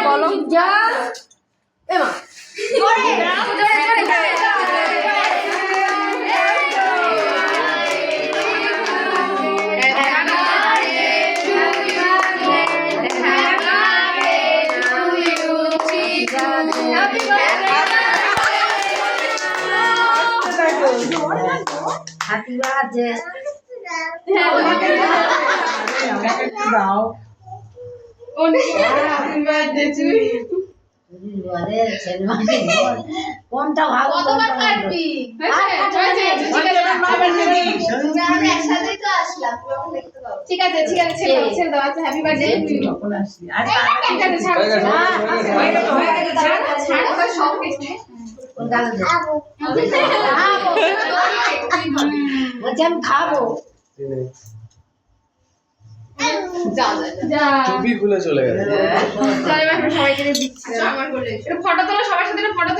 বলো যা এমা জোরে জোরে জোরে Happy birthday. Wow. Happy birthday to you. কোনটা ভালো কতবার কাটবি ঠিক আছে ঠিক আছে ছেড়ে দাও আচ্ছা হ্যাপি বার্থডে যখন আসি আজ ছাড়ো ছাড়ো সব কিছু কোন গালে খাবো বলছেন খাবো টুপি খুলে চলে গেছে সবাইকে দিচ্ছি আমার করে ফটো তোলো সবার সাথে ফটো